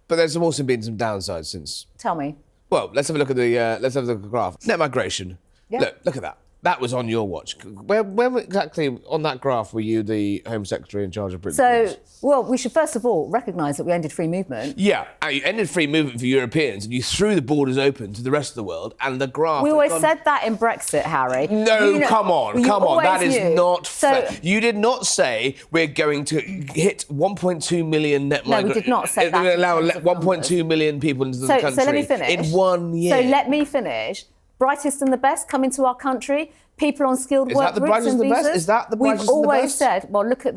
But there's also been some downsides since. Tell me. Well, let's have a look at the graph. Net migration. Yeah. Look at that. That was on your watch. Where exactly on that graph were you the Home Secretary in charge of Britain? So, well, we should first of all recognise that we ended free movement. Yeah, you ended free movement for Europeans and you threw the borders open to the rest of the world, and the graph... We always said that in Brexit, Harry. No, come on. That is not fair. So, you did not say we're going to hit 1.2 million net migrants. No, we did not say that. Allow 1.2 million people into the country. So let me finish. In 1 year. So let me finish. Brightest and the best come into our country. People on skilled work routes and visas. Is that the brightest and the best? We've always said, well, look at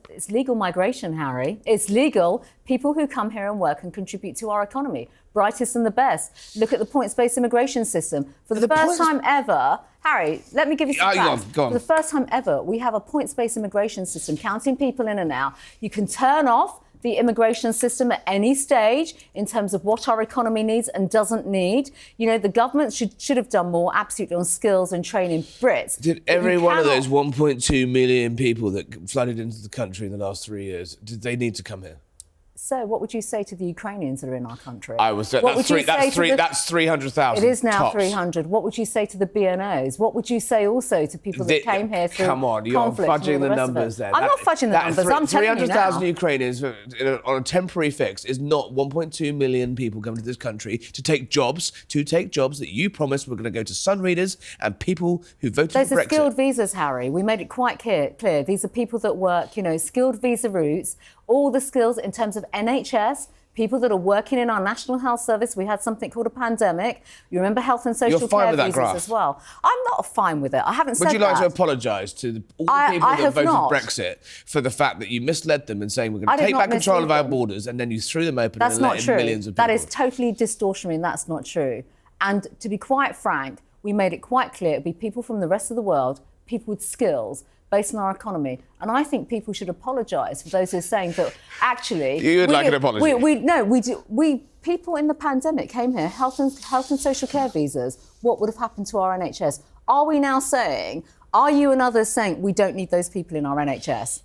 it's legal migration, Harry. It's legal. People who come here and work and contribute to our economy. Brightest and the best. Look at the points-based immigration system. For the first time ever, Harry, let me give you some facts. Go on. For the first time ever, we have a points-based immigration system, counting people in and out. You can turn off the immigration system at any stage in terms of what our economy needs and doesn't need. You know, the government should have done more, absolutely, on skills and training Brits. Did every one of those 1.2 million people that flooded into the country in the last 3 years, did they need to come here? So what would you say to the Ukrainians that are in our country? That's 300,000. It is now tops. 300. What would you say to the BNOs? What would you say also to people that came here through Come on, you're fudging the numbers there. I'm not fudging the numbers, I'm telling you now. 300,000 Ukrainians on a temporary fix is not 1.2 million people coming to this country to take jobs that you promised were going to go to sun readers and people who voted for Brexit. Those are skilled visas, Harry. We made it quite clear. These are people that work, you know, skilled visa routes, all the skills in terms of NHS, people that are working in our National Health Service. We had something called a pandemic. You remember health and social care visas as well. I'm not fine with it. I haven't said that. Would you like to apologise to all the people that voted Brexit for the fact that you misled them in saying we're going to take back control of our borders and then you threw them open and let in millions of people? That is totally distortionary and that's not true. And to be quite frank, we made it quite clear it'd be people from the rest of the world, people with skills, based on our economy. And I think people should apologise for those who are saying that actually... You would like an apology? People in the pandemic came here, health and social care visas. What would have happened to our NHS? Are we now saying, are you and others saying we don't need those people in our NHS?